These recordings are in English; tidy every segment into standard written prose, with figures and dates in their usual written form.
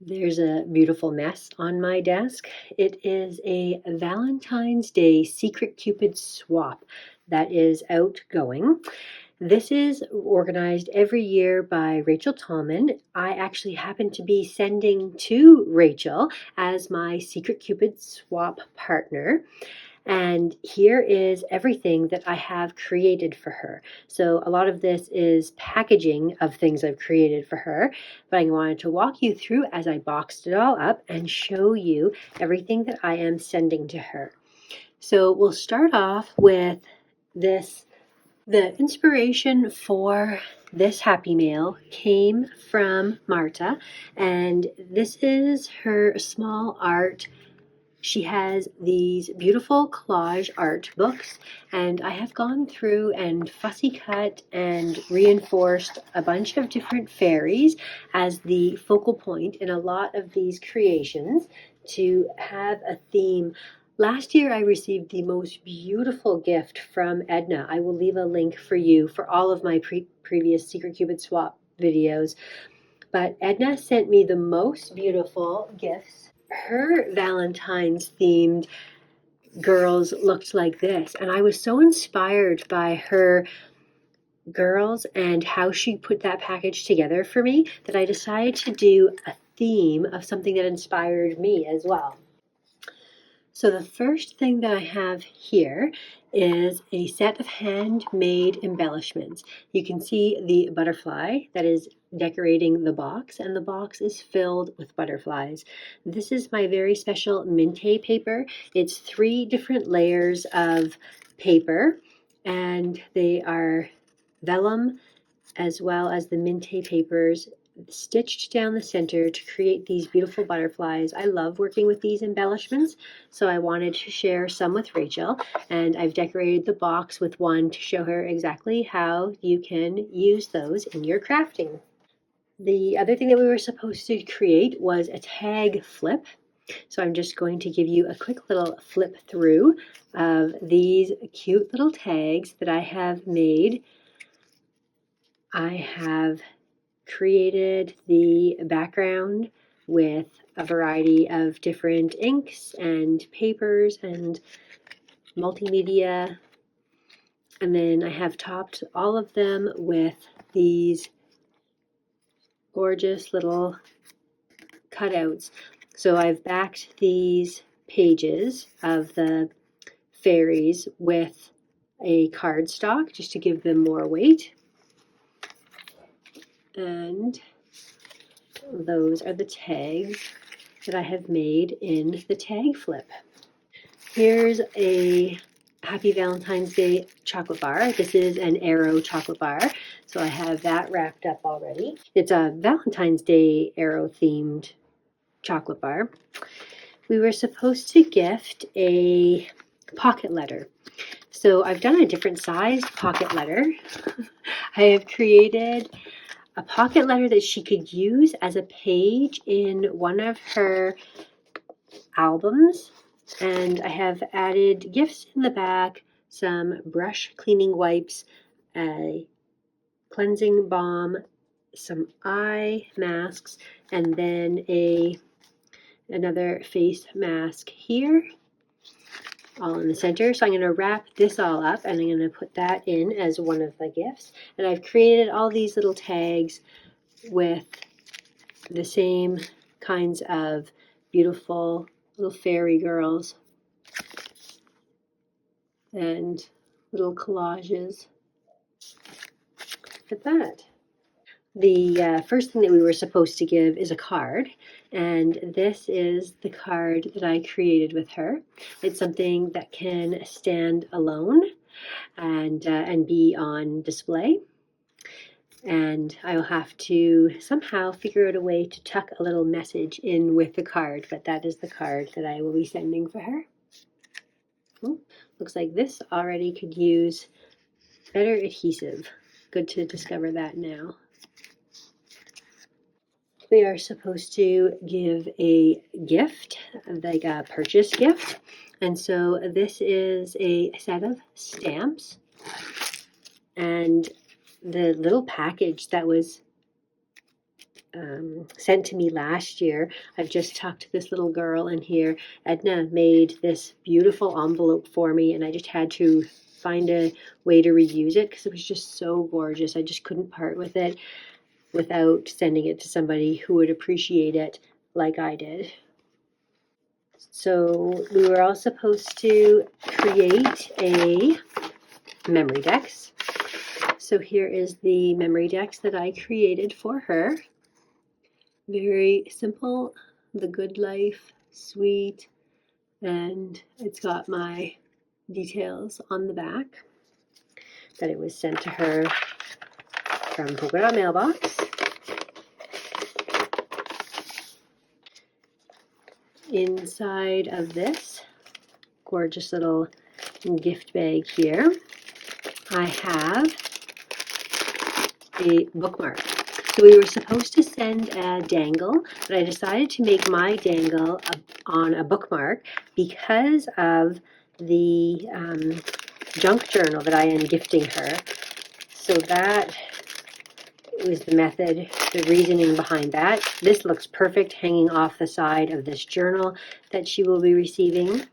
There's a beautiful mess on my desk. It is a Valentine's Day Secret Cupid swap that is outgoing. This is organized every year by Rachel Tallman. I actually happen to be sending to Rachel as my Secret Cupid swap partner. And here is everything that I have created for her. So a lot of this is packaging of things I've created for her, but I wanted to walk you through as I boxed it all up and show you everything that I am sending to her. So we'll start off with this. The inspiration for this Happy Mail came from Marta, and this is her small art. She has these beautiful collage art books, and I have gone through and fussy cut and reinforced a bunch of different fairies as the focal point in a lot of these creations to have a theme. Last year I received the most beautiful gift from Edna. I will leave a link for you for all of my previous Secret Cupid swap videos. But Edna sent me the most beautiful gifts. Her Valentine's themed girls looked like this, and I was so inspired by her girls and how she put that package together for me that I decided to do a theme of something that inspired me as well. So the first thing that I have here is a set of handmade embellishments. You can see the butterfly that is decorating the box, and the box is filled with butterflies. This is my very special Minte paper. It's 3 different layers of paper, and they are vellum as well as the Minte papers stitched down the center to create these beautiful butterflies. I love working with these embellishments, so I wanted to share some with Rachel, and I've decorated the box with one to show her exactly how you can use those in your crafting. The other thing that we were supposed to create was a tag flip. So I'm just going to give you a quick little flip through of these cute little tags that I have made. I have created the background with a variety of different inks and papers and multimedia. And then I have topped all of them with these gorgeous little cutouts. So I've backed these pages of the fairies with a cardstock just to give them more weight. And those are the tags that I have made in the tag flip. Here's a Happy Valentine's Day chocolate bar. This is an Arrow chocolate bar, so I have that wrapped up already. It's a Valentine's Day Arrow themed chocolate bar. We were supposed to gift a pocket letter. So I've done a different sized pocket letter. I have created a pocket letter that she could use as a page in one of her albums, and I have added gifts in the back, some brush cleaning wipes, a cleansing balm, some eye masks, and then another face mask here, all in the center. So I'm going to wrap this all up, and I'm going to put that in as one of the gifts. And I've created all these little tags with the same kinds of beautiful little fairy girls and little collages. Look at that. The first thing that we were supposed to give is a card, and this is the card that I created with her. It's something that can stand alone and be on display. And I will have to somehow figure out a way to tuck a little message in with the card, but that is the card that I will be sending for her. Looks like this already could use better adhesive. Good to discover that now. We are supposed to give a gift, like a purchase gift. And so this is a set of stamps. And the little package that was sent to me last year. I've just talked to this little girl in here. Edna made this beautiful envelope for me, and I just had to find a way to reuse it because it was just so gorgeous. I just couldn't part with it without sending it to somebody who would appreciate it like I did. So we were all supposed to create a memory decks. So here is the memory decks that I created for her. Very simple, the good life, sweet, and it's got my details on the back that it was sent to her from Polka Dot Mailbox. Inside of this gorgeous little gift bag here, I have a bookmark. So we were supposed to send a dangle, but I decided to make my dangle on a bookmark because of the junk journal that I am gifting her. So that was the method, the reasoning behind that. This looks perfect hanging off the side of this journal that she will be receiving.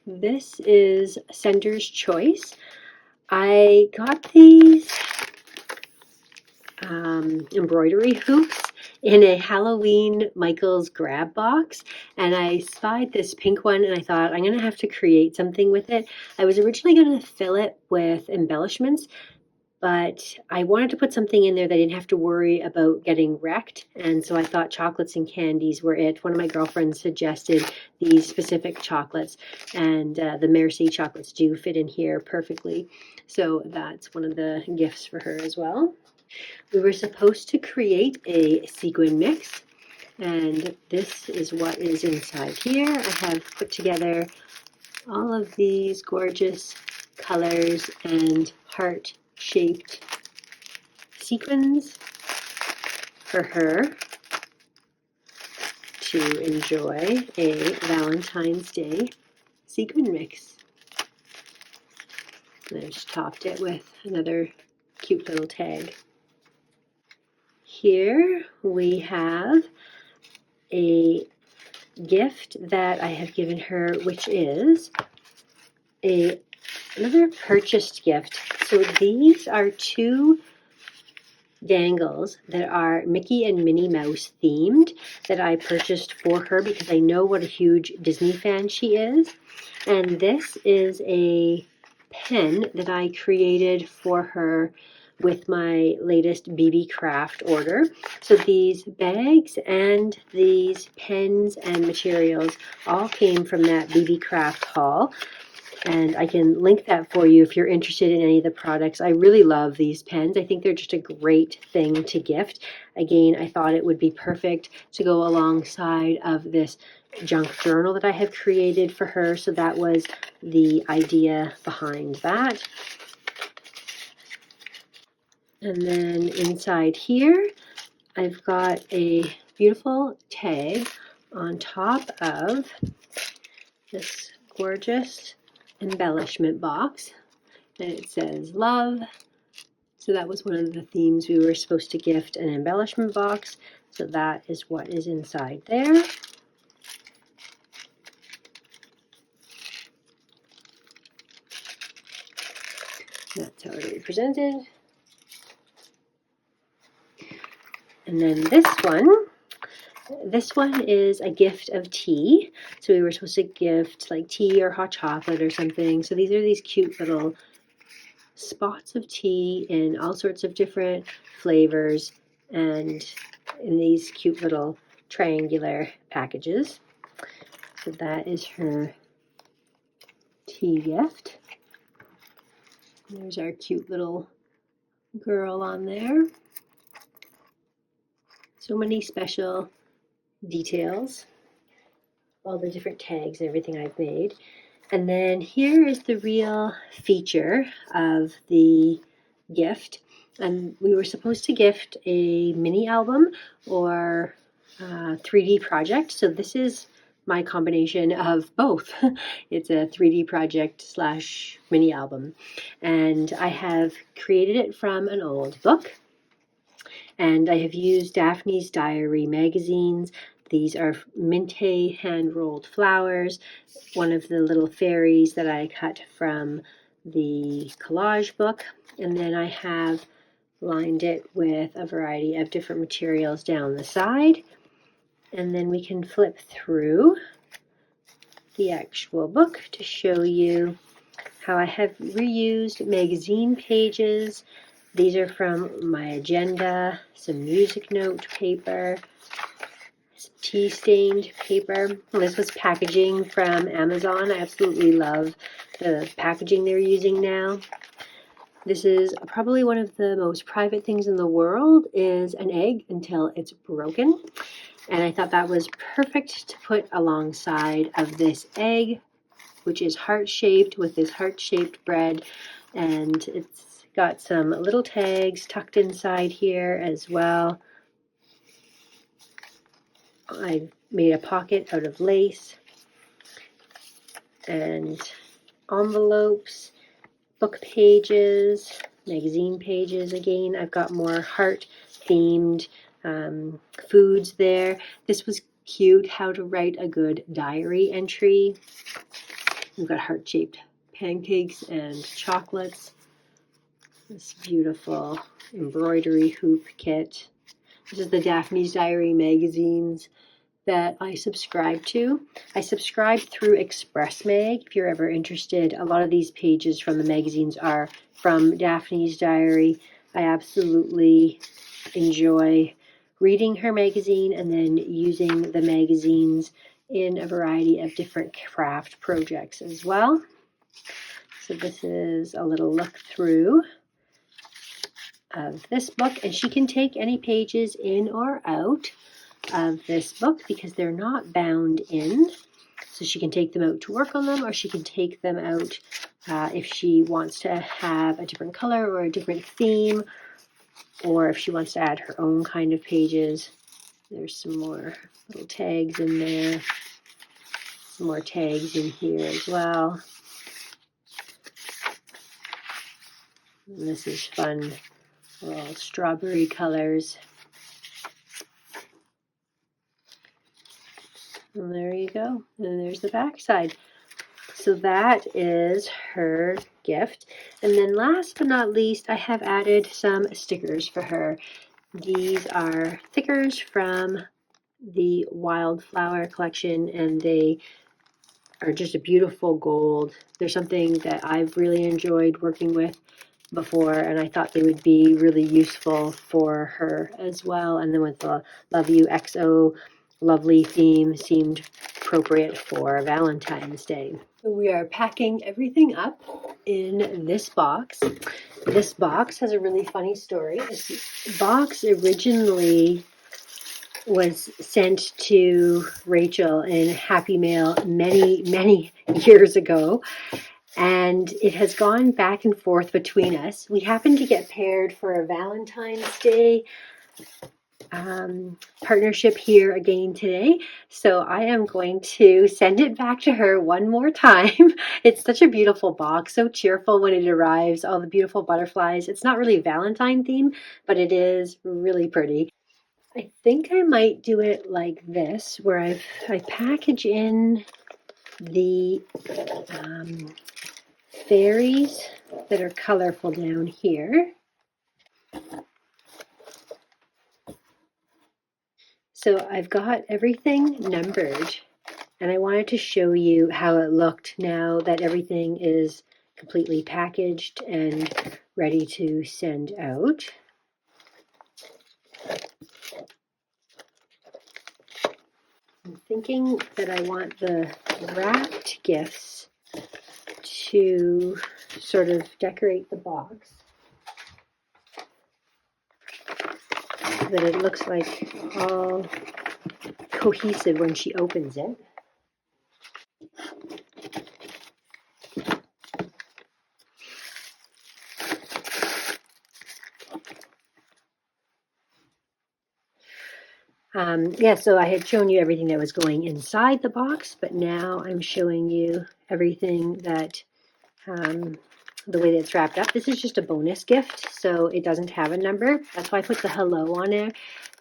This is Sender's Choice. I got these embroidery hoops in a Halloween Michael's grab box, and I spied this pink one and I thought I'm gonna have to create something with it. I was originally gonna fill it with embellishments, but I wanted to put something in there that I didn't have to worry about getting wrecked, and so I thought chocolates and candies were it. One of my girlfriends suggested these specific chocolates, and the Marissa chocolates do fit in here perfectly, so that's one of the gifts for her as well. We were supposed to create a sequin mix, and this is what is inside here. I have put together all of these gorgeous colors and heart-shaped sequins for her to enjoy a Valentine's Day sequin mix. And I just topped it with another cute little tag. Here we have a gift that I have given her, which is another purchased gift. So these are two dangles that are Mickey and Minnie Mouse themed that I purchased for her because I know what a huge Disney fan she is. And this is a pen that I created for her with my latest BeeBeeCraft order. So these bags and these pens and materials all came from that BeeBeeCraft haul. And I can link that for you if you're interested in any of the products. I really love these pens. I think they're just a great thing to gift. Again, I thought it would be perfect to go alongside of this junk journal that I have created for her. So that was the idea behind that. And then inside here, I've got a beautiful tag on top of this gorgeous embellishment box, and it says love. So that was one of the themes. We were supposed to gift an embellishment box, so that is what is inside there. That's how it presented. And then this one is a gift of tea. So we were supposed to gift like tea or hot chocolate or something. So these are these cute little spots of tea in all sorts of different flavors and in these cute little triangular packages. So that is her tea gift. There's our cute little girl on there. So many special details, all the different tags and everything I've made. And then here is the real feature of the gift. And we were supposed to gift a mini album or 3D project. So this is my combination of both. It's a 3D project / mini album. And I have created it from an old book. And I have used Daphne's Diary magazines. These are Minte hand-rolled flowers, one of the little fairies that I cut from the collage book. And then I have lined it with a variety of different materials down the side. And then we can flip through the actual book to show you how I have reused magazine pages. These are from my agenda, some music note paper, some tea-stained paper. This was packaging from Amazon. I absolutely love the packaging they're using now. This is probably one of the most private things in the world, is an egg until it's broken. And I thought that was perfect to put alongside of this egg, which is heart-shaped with this heart-shaped bread. And it's got some little tags tucked inside here as well. I made a pocket out of lace and envelopes, book pages, magazine pages again. I've got more heart-themed foods there. This was cute, how to write a good diary entry. We've got heart-shaped pancakes and chocolates. This beautiful embroidery hoop kit. This is the Daphne's Diary magazines that I subscribe to. I subscribe through Express Mag if you're ever interested. A lot of these pages from the magazines are from Daphne's Diary. I absolutely enjoy reading her magazine and then using the magazines in a variety of different craft projects as well. So this is a little look through of this book, and she can take any pages in or out of this book because they're not bound in. So she can take them out to work on them, or she can take them out if she wants to have a different color or a different theme, or if she wants to add her own kind of pages. There's some more little tags in there, some more tags in here as well. And this is fun, all strawberry colors. And there you go. And there's the back side. So that is her gift. And then last but not least, I have added some stickers for her. These are stickers from the Wildflower collection, and they are just a beautiful gold. They're something that I've really enjoyed working with before, and I thought they would be really useful for her as well. And then with the Love You XO lovely theme seemed appropriate for Valentine's Day. So we are packing everything up in this box. This box has a really funny story. This box originally was sent to Rachel in Happy Mail many years ago, and it has gone back and forth between us. We happened to get paired for a Valentine's Day partnership here again today, so I am going to send it back to her one more time. It's such a beautiful box, so cheerful when it arrives, all the beautiful butterflies. It's not really Valentine theme, but it is really pretty. I think I might do it like this, where I package in the fairies that are colorful down here. So I've got everything numbered, and I wanted to show you how it looked now that everything is completely packaged and ready to send out. I'm thinking that I want the wrapped gifts to sort of decorate the box so that it looks like all cohesive when she opens it. Yeah, so I had shown you everything that was going inside the box, but now I'm showing you everything that the way that it's wrapped up. This is just a bonus gift, so it doesn't have a number. That's why I put the hello on it.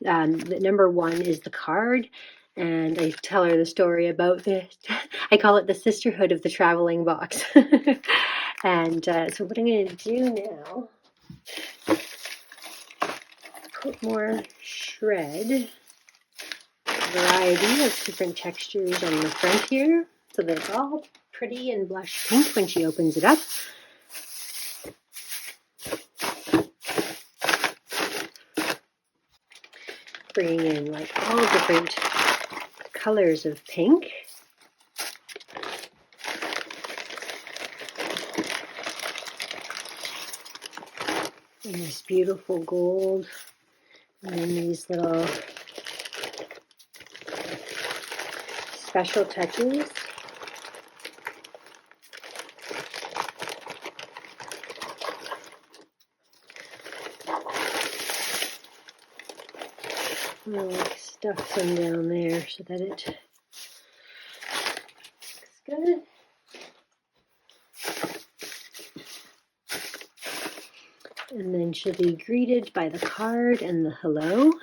The number 1 is the card, and I tell her the story about this. I call it the Sisterhood of the traveling box. And so what I'm going to do now, put more shred, variety of different textures on the front here, so that it's all pretty and blush pink when she opens it up. Bringing in like all different colors of pink. And this beautiful gold. And then these little special touches. I'll stuff some down there so that it looks good. And then she'll be greeted by the card and the hello.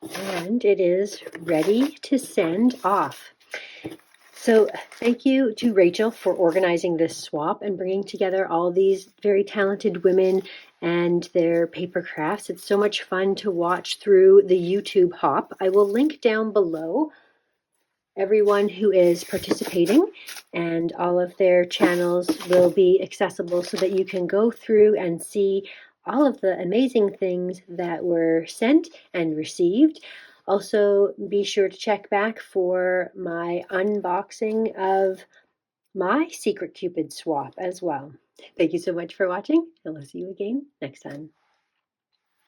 And it is ready to send off. So thank you to Rachel for organizing this swap and bringing together all these very talented women and their paper crafts. It's so much fun to watch through the YouTube hop. I will link down below everyone who is participating, and all of their channels will be accessible so that you can go through and see all of the amazing things that were sent and received. Also, be sure to check back for my unboxing of my Secret Cupid swap as well. Thank you so much for watching, and I'll see you again next time.